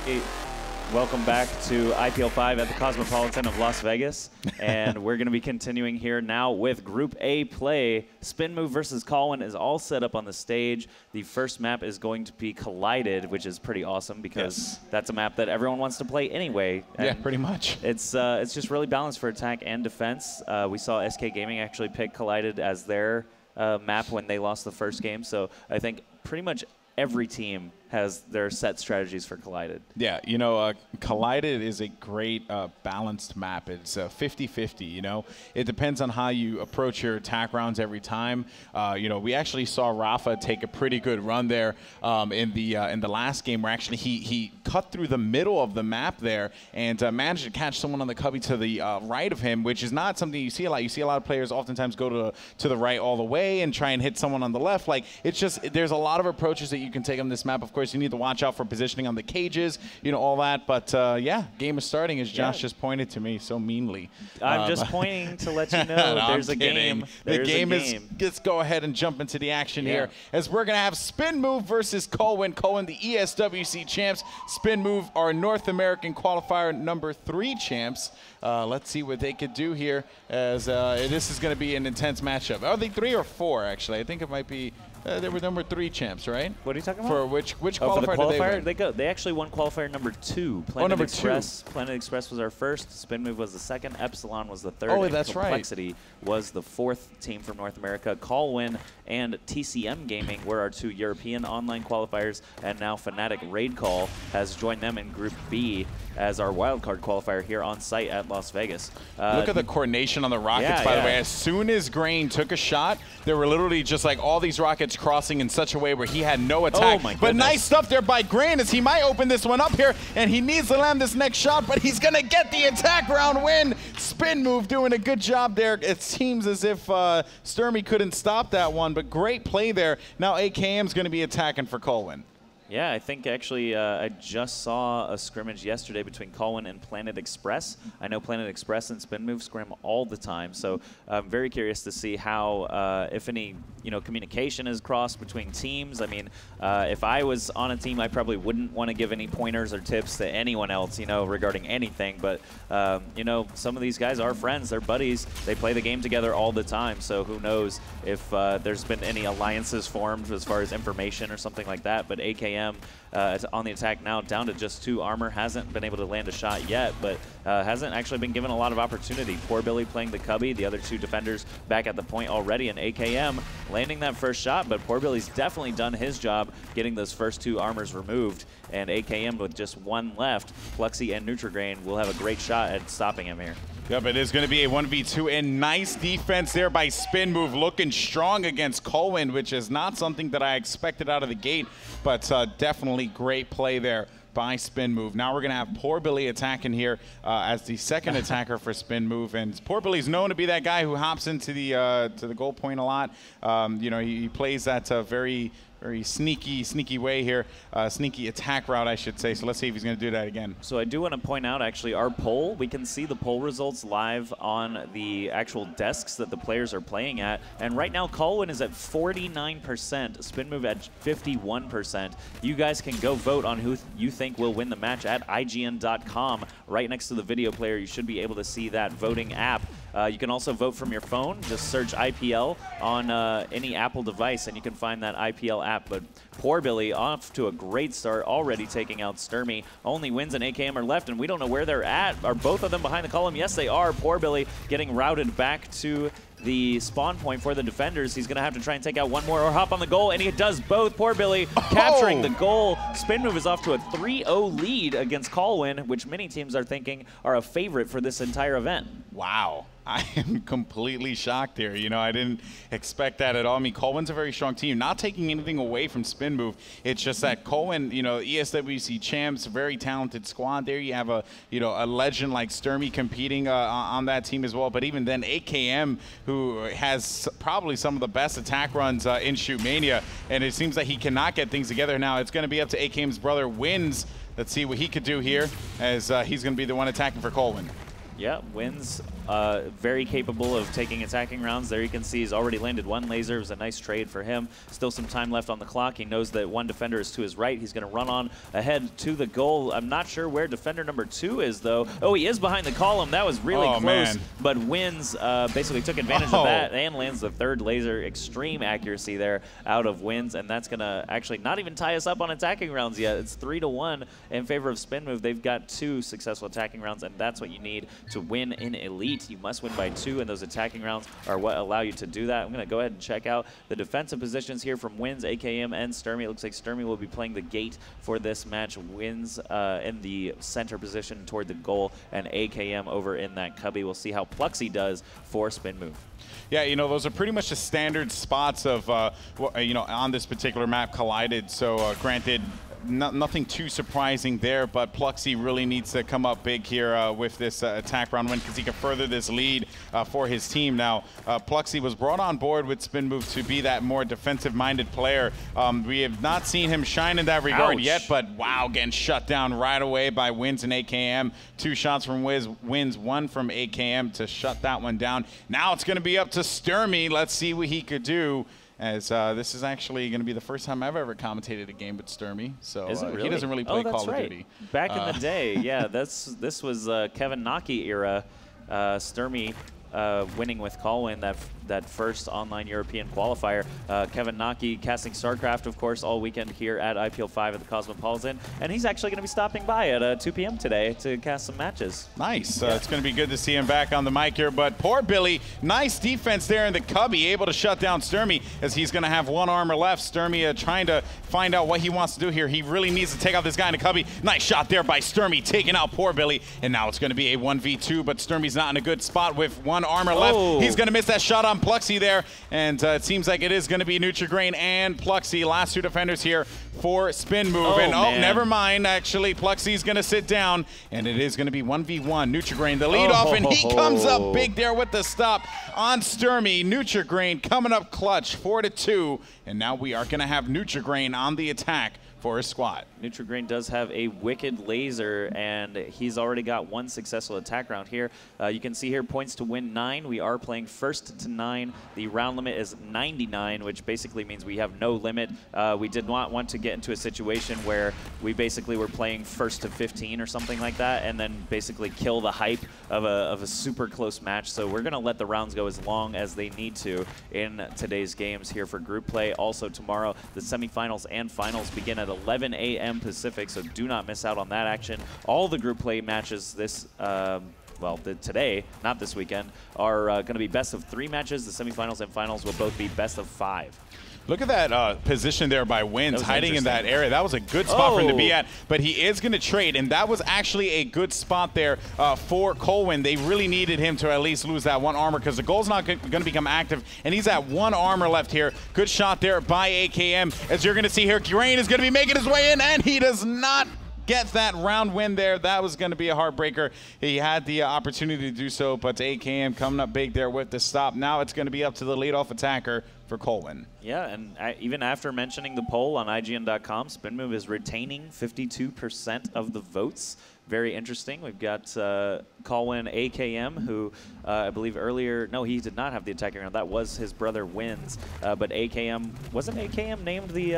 Hey, welcome back to IPL 5 at the Cosmopolitan of Las Vegas. And we're going to be continuing here now with Group A play. Spin Move versus Colwn is all set up on the stage. The first map is going to be Collided, which is pretty awesome because that's a map that everyone wants to play anyway. And yeah, pretty much. It's just really balanced for attack and defense. We saw SK Gaming actually pick Collided as their map when they lost the first game. So I think pretty much every team has their set strategies for Collided. Yeah, you know, Collided is a great balanced map. It's 50-50, you know. It depends on how you approach your attack rounds every time. You know, we actually saw Rafa take a pretty good run there in the last game where actually he cut through the middle of the map there and managed to catch someone on the cubby to the right of him, which is not something you see a lot. You see a lot of players oftentimes go to the right all the way and try and hit someone on the left. Like, it's just, there's a lot of approaches that you can take on this map. Of course, you need to watch out for positioning on the cages, you know, all that. But yeah, game is starting, as Josh just pointed to me so meanly. I'm just pointing to let you know no, there's a game. The game is, let's go ahead and jump into the action here, as we're going to have Spin Move versus Colwn. Colwn, the ESWC champs. Spin Move, our North American qualifier number 3 champs. Let's see what they could do here, as this is going to be an intense matchup. Are they 3 or 4, actually? I think it might be. They were number 3 champs, right? What are you talking about? For which qualifier, for the qualifier did they win? They actually won qualifier number 2. Planet Express. Planet Express was our first. Spin Move was the second. Epsilon was the third. Oh, that's right. Complexity was the 4th team from North America. Colwn and TCM Gaming were our 2 European online qualifiers, and now Fnatic Raid Call has joined them in Group B as our wildcard qualifier here on site at Las Vegas. Look at the coordination on the rockets, by the way. As soon as Grain took a shot, there were literally just like all these rockets crossing in such a way where he had no attack. Oh my but nice stuff there by Grain, as he might open this one up here, and he needs to land this next shot, but he's going to get the attack round win. Spin Move doing a good job there. It seems as if Sturmy couldn't stop that one, but great play there. Now AKM's going to be attacking for Colwn. Yeah, I think actually I just saw a scrimmage yesterday between Colwn and Planet Express. I know Planet Express and Spin Move scrim all the time, so I'm very curious to see how, if any, communication is crossed between teams. I mean, if I was on a team, I probably wouldn't want to give any pointers or tips to anyone else, regarding anything. But, some of these guys are friends, they're buddies, they play the game together all the time. So who knows if there's been any alliances formed as far as information or something like that. But AKM on the attack now, down to just 2 armor, hasn't been able to land a shot yet, but hasn't actually been given a lot of opportunity. Poor Billy playing the cubby, the other 2 defenders back at the point already, and AKM landing that first shot, but Poor Billy's definitely done his job getting those first 2 armors removed, and AKM with just 1 left, Fluxy and Nutrigrain will have a great shot at stopping him here. Yep, it is going to be a 1v2, and nice defense there by Spin Move, looking strong against Colwn, which is not something that I expected out of the gate, but definitely great play there by Spin Move. Now we're going to have Poor Billy attacking here as the second attacker for Spin Move, and Poor Billy's known to be that guy who hops into the goal point a lot. He plays that very sneaky way here, sneaky attack route, I should say. So let's see if he's going to do that again. So I do want to point out, actually, our poll, we can see the poll results live on the actual desks that the players are playing at. And right now, Colwn is at 49%, Spin Move at 51%. You guys can go vote on who you think will win the match at IGN.com. Right next to the video player, you should be able to see that voting app. You can also vote from your phone. Just search IPL on any Apple device, and you can find that IPL app. But Poor Billy off to a great start, already taking out Sturmy. Only Wins and AKM are left, and we don't know where they're at. Are both of them behind the column? Yes, they are. Poor Billy getting routed back to the spawn point for the defenders. He's going to have to try and take out one more or hop on the goal, and he does both. Poor Billy capturing the goal. Spin Move is off to a 3-0 lead against Colwn, which many teams are thinking are a favorite for this entire event. Wow. I am completely shocked here. I didn't expect that at all. I mean, Colwn's a very strong team. Not taking anything away from Spin Move. It's just that Colwn, ESWC champs, very talented squad there. You have a legend like Sturmy competing on that team as well. But even then, AKM, who has probably some of the best attack runs in Shootmania, and it seems like he cannot get things together now. It's going to be up to AKM's brother, Wins. Let's see what he could do here, as he's going to be the one attacking for Colwn. Yeah, Wins very capable of taking attacking rounds. There you can see he's already landed one laser. It was a nice trade for him. Still some time left on the clock. He knows that one defender is to his right. He's going to run on ahead to the goal. I'm not sure where defender number 2 is, though. Oh, he is behind the column. That was really close, man. but Wins basically took advantage of that and lands the 3rd laser. Extreme accuracy there out of Wins, and that's going to actually not even tie us up on attacking rounds yet. It's 3-1 in favor of Spin Move. They've got 2 successful attacking rounds, and that's what you need to win in Elite. You must win by 2, and those attacking rounds are what allow you to do that. I'm going to go ahead and check out the defensive positions here from Wins, AKM, and Sturmy. It looks like Sturmy will be playing the gate for this match. Wins in the center position toward the goal, and AKM over in that cubby. We'll see how Pluxy does for Spin Move. Yeah, you know, those are pretty much the standard spots of, you know, on this particular map, Collided. So, granted, nothing too surprising there, but Pluxy really needs to come up big here with this attack round win because he can further this lead for his team. Now, Pluxy was brought on board with Spin Move to be that more defensive-minded player. We have not seen him shine in that regard yet, but wow, getting shut down right away by Wins and AKM. 2 shots from Wins, 1 from AKM to shut that one down. Now it's going to be up to Sturmy. Let's see what he could do. As this is actually going to be the first time I've ever commentated a game with Sturmy, so really? He doesn't really play Call of Duty. Back in the day, yeah, this was Kevin Naki era. Sturmy winning with Colwn that first online European qualifier. Kevin Naki casting StarCraft, of course, all weekend here at IPL 5 at the Cosmopolitan, and he's actually going to be stopping by at 2 p.m. today to cast some matches. Nice. It's going to be good to see him back on the mic here, but poor Billy, nice defense there in the cubby, able to shut down Sturmy as he's going to have 1 armor left. Sturmy trying to find out what he wants to do here. He really needs to take out this guy in the cubby. Nice shot there by Sturmy, taking out poor Billy, and now it's going to be a 1v2, but Sturmy's not in a good spot with 1 armor left. He's going to miss that shot on Pluxy there, and it seems like it is going to be Nutrigrain and Pluxy, last 2 defenders here for Spin Move. Never mind, actually, Pluxy's going to sit down, and it is going to be 1v1. Nutrigrain, the lead off, and he comes up big there with the stop on Sturmy. Nutrigrain coming up clutch, 4-2, and now we are going to have Nutrigrain on the attack for his squad. Nutrigrain does have a wicked laser, and he's already got 1 successful attack round here. You can see here points to win 9. We are playing 1st to 9. The round limit is 99, which basically means we have no limit. We did not want to get into a situation where we basically were playing 1st to 15 or something like that, and then basically kill the hype of a super close match. So we're going to let the rounds go as long as they need to in today's games here for group play. Also tomorrow, the semifinals and finals begin at 11 a.m. Pacific, so do not miss out on that action. All the group play matches this today, not this weekend, are going to be best of 3 matches. The semifinals and finals will both be best of 5. Look at that position there by Wins, hiding in that area. That was a good spot for him to be at, but he is going to trade, and that was actually a good spot there for Colwn. They really needed him to at least lose that 1 armor because the goal's not going to become active, and he's at 1 armor left here. Good shot there by AKM. As you're going to see here, Grain is going to be making his way in, and he does not get that round win there. That was going to be a heartbreaker. He had the opportunity to do so, but AKM coming up big there with the stop. Now it's going to be up to the leadoff attacker for Colwn. Yeah, and even after mentioning the poll on IGN.com, Spin Move is retaining 52% of the votes. Very interesting. We've got Colwn AKM, who I believe earlier, no, he did not have the attacking round. That was his brother Wins. But AKM, wasn't AKM named the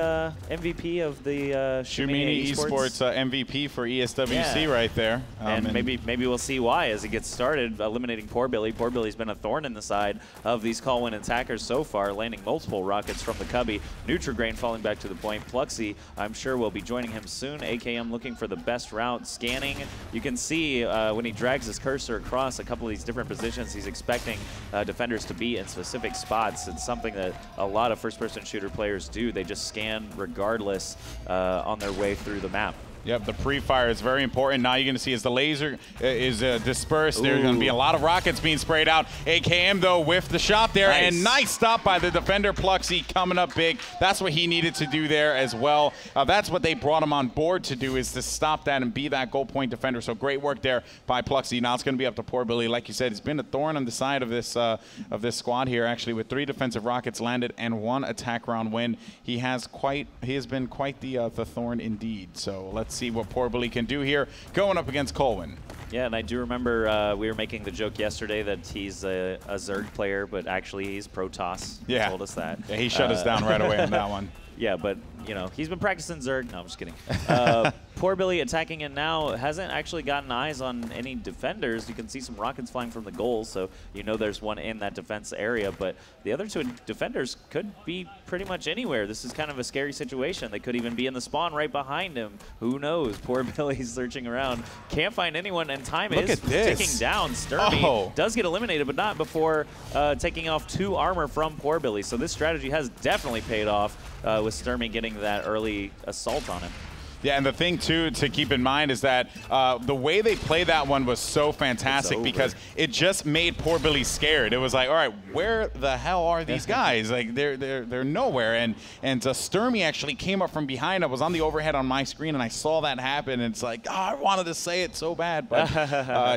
MVP of the Shootmania Esports MVP for ESWC right there. And maybe we'll see why as it gets started, eliminating Poor Billy. Poor Billy's been a thorn in the side of these Colwn attackers so far, landing multiple rockets from the cubby. Nutrigrain falling back to the point. Pluxy, I'm sure, will be joining him soon. AKM looking for the best route, scanning. You can see when he drags his cursor across a couple of these different positions, he's expecting defenders to be in specific spots. It's something that a lot of first-person shooter players do. They just scan regardless on their way through the map. Yep, the pre-fire is very important. Now you're going to see as the laser is dispersed, there's going to be a lot of rockets being sprayed out. AKM, though, with the shot there. Nice. And nice stop by the defender, Pluxy, coming up big. That's what he needed to do there as well. That's what they brought him on board to do, is to stop that and be that goal point defender. So great work there by Pluxy. Now it's going to be up to Poor Billy. Like you said, he's been a thorn on the side of this squad here, actually, with 3 defensive rockets landed and 1 attack round win. He has been quite the thorn indeed. So let's see what Poor Billy can do here going up against Colwn. Yeah, and I do remember we were making the joke yesterday that he's a Zerg player, but actually he's Protoss. Yeah. He told us that. Yeah, he shut us down right away on that one. Yeah, but, you know, he's been practicing Zerg. No, I'm just kidding. Poor Billy attacking it now hasn't actually gotten eyes on any defenders. You can see some rockets flying from the goal, so you know there's one in that defense area. But the other two defenders could be pretty much anywhere. This is kind of a scary situation. They could even be in the spawn right behind him. Who knows? Poor Billy's searching around. Can't find anyone, and time is ticking down. Sturmy does get eliminated, but not before taking off 2 armor from Poor Billy. So this strategy has definitely paid off with Sturmy getting that early assault on him. Yeah, and the thing, too, to keep in mind is that the way they played that one was so fantastic because it just made Poor Billy scared. It was like, all right, where the hell are these guys? Like, they're nowhere. And Sturmy actually came up from behind. I was on the overhead on my screen, and I saw that happen. And it's like, oh, I wanted to say it so bad. But,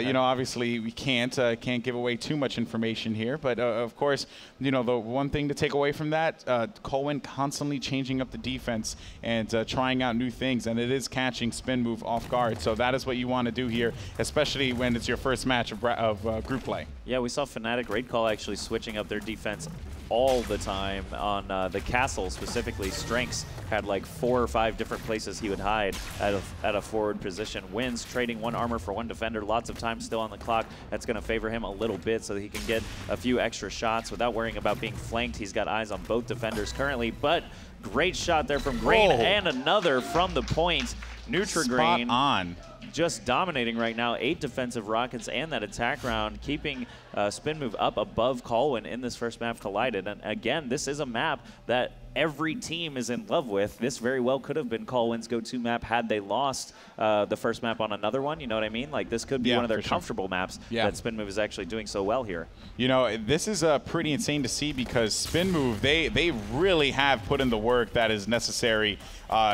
you know, obviously we can't give away too much information here. But, of course, you know, the one thing to take away from that, Colwn constantly changing up the defense and trying out new things. And it is catching spin move off guard. So that is what you want to do here, especially when it's your first match of group play. Yeah, we saw Fnatic Raid Call actually switching up their defense all the time on the castle specifically. Strengths had like 4 or 5 different places he would hide at a forward position. Wins trading 1 armor for 1 defender. Lots of time still on the clock. That's going to favor him a little bit so that he can get a few extra shots without worrying about being flanked. He's got eyes on both defenders currently, but great shot there from Grain and another from the point. Nutrigrain spot on. Just dominating right now. 8 defensive rockets and that attack round, keeping spin move up above Colwn in this first map Collided. And again, this is a map that every team is in love with. This very well could have been Colwyn's go-to map had they lost the first map on another one. You know what I mean? Like, this could be one of their comfortable maps that Spin Move is actually doing so well here. You know, this is pretty insane to see because Spin Move, they really have put in the work that is necessary,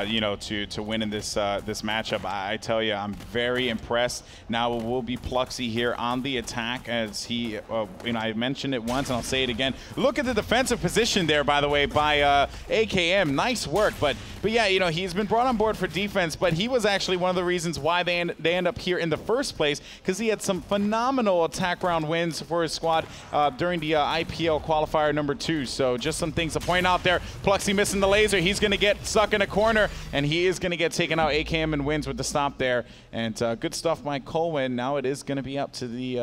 you know, to win in this this matchup. I tell you, I'm very impressed. Now it will be Pluxy here on the attack as he, you know, I mentioned it once and I'll say it again. Look at the defensive position there, by the way, by AKM. Nice work, but yeah, you know, he's been brought on board for defense, but he was actually one of the reasons why they end up here in the first place because he had some phenomenal attack round wins for his squad during the IPL qualifier number 2. So just some things to point out there. Pluxy missing the laser. He's going to get stuck in a corner, and he is going to get taken out. AKM and wins with the stop there. And good stuff by Colwn. Now it is going to be up to the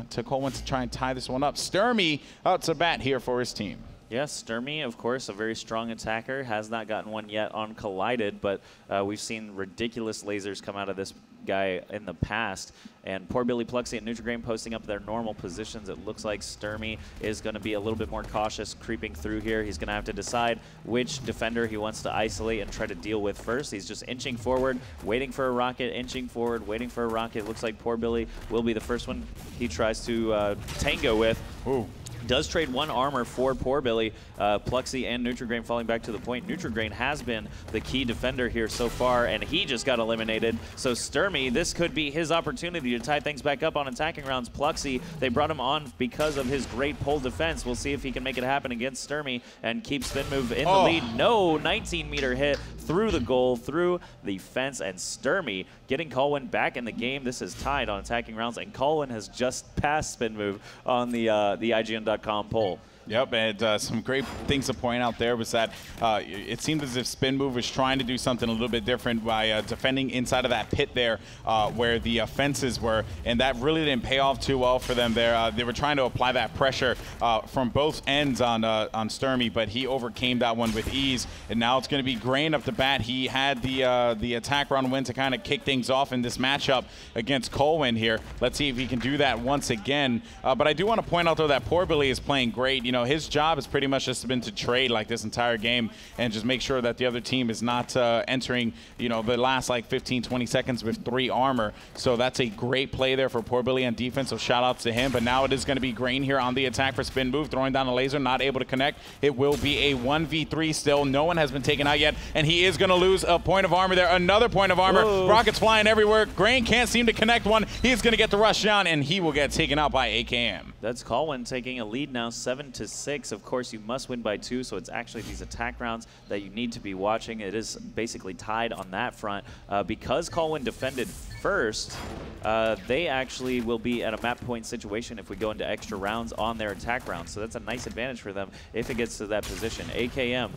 to Colwn to try and tie this one up. Sturmy out to bat here for his team. Yes, Sturmy, of course, a very strong attacker. Has not gotten one yet on Collided, but we've seen ridiculous lasers come out of this guy in the past. And poor Billy, Pluxy, and Nutrigrain posting up their normal positions. It looks like Sturmy is going to be a little bit more cautious creeping through here. He's going to have to decide which defender he wants to isolate and try to deal with first. He's just inching forward, waiting for a rocket, inching forward, waiting for a rocket. Looks like poor Billy will be the first one he tries to tango with. Ooh. Does trade 1 armor for poor Billy. Pluxy and Nutrigrain falling back to the point. Nutrigrain has been the key defender here so far, and he just got eliminated. So Sturmy, this could be his opportunity to tie things back up on attacking rounds. Pluxy, they brought him on because of his great pole defense. We'll see if he can make it happen against Sturmy and keep Spin Move in the lead. No, 19-meter hit through the goal, through the fence, and Sturmy getting Colwn back in the game. This is tied on attacking rounds, and Colwn has just passed Spin Move on the IGN.com poll. Yep, and some great things to point out there was that it seemed as if Spin Move was trying to do something a little bit different by defending inside of that pit there where the fences were, and that really didn't pay off too well for them there. They were trying to apply that pressure from both ends on Sturmy, but he overcame that one with ease, and now it's going to be Grain up the bat. He had the attack round win to kind of kick things off in this matchup against Colwn here. Let's see if he can do that once again. But I do want to point out, though, that poor Billy is playing great. You know, his job has pretty much just been to trade like this entire game and just make sure that the other team is not entering, you know, the last like 15, 20 seconds with 3 armor. So that's a great play there for poor Billy on defense. So shout outs to him. But now it is going to be Grain here on the attack for Spin Move, throwing down a laser, not able to connect. It will be a 1v3 still. No one has been taken out yet, and he is going to lose a point of armor there. Another point of armor. Whoa. Rockets flying everywhere. Grain can't seem to connect one. He's going to get the rush down, and he will get taken out by AKM. That's Colwn taking a lead now, 7-6. Of course, you must win by 2, so it's actually these attack rounds that you need to be watching. It is basically tied on that front. Because Colwn defended first, they actually will be at a map point situation if we go into extra rounds on their attack rounds. So that's a nice advantage for them if it gets to that position. AKM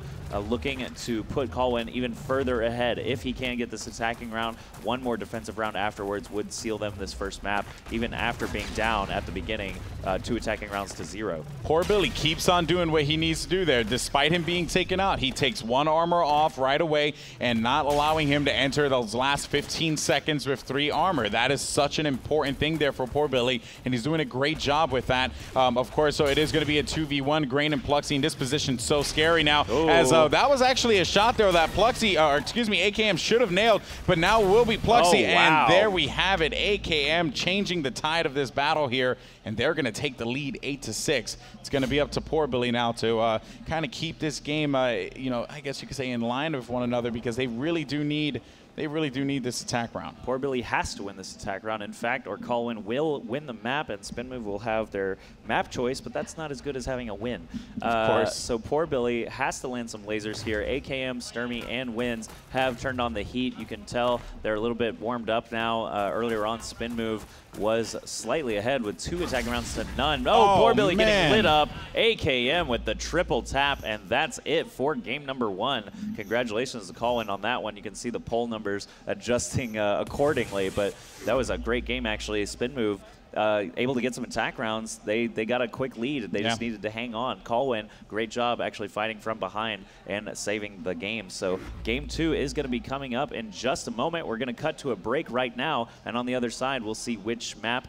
looking to put Colwn even further ahead. If he can get this attacking round, one more defensive round afterwards would seal them this first map, even after being down at the beginning, 2 attacking rounds to 0. Poor Billy keeps on doing what he needs to do there. Despite him being taken out, he takes 1 armor off right away and not allowing him to enter those last 15 seconds with 3 armor. That is such an important thing there for poor Billy, and he's doing a great job with that. Of course, so it is going to be a 2v1. Grain and Pluxy in this position, so scary now. Ooh. As that was actually a shot there that Pluxy, or excuse me, AKM should have nailed, but now will be Pluxy. Oh, wow. And there we have it. AKM changing the tide of this battle here, and they're going to take the lead 8-6. It's going to be up to poor Billy now to kind of keep this game, you know, I guess you could say in line with one another, because they really do need this attack round. Poor Billy has to win this attack round, in fact, or Colwn will win the map, and Spin Move will have their map choice, but that's not as good as having a win. Of course. So poor Billy has to land some lasers here. AKM, Sturmy, and Wins have turned on the heat. You can tell they're a little bit warmed up now. Earlier on, Spin Move was slightly ahead with 2 attacking rounds to none. Oh, poor Billy getting lit up. AKM with the triple tap, and that's it for game number 1. Congratulations to Colwn on that one. You can see the poll numbers adjusting accordingly, but that was a great game actually. Spin Move able to get some attack rounds. They got a quick lead. They just needed to hang on. Colwn, great job actually fighting from behind and saving the game. So game 2 is going to be coming up in just a moment. We're going to cut to a break right now, and on the other side we'll see which map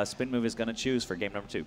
Spin Move is going to choose for game number 2.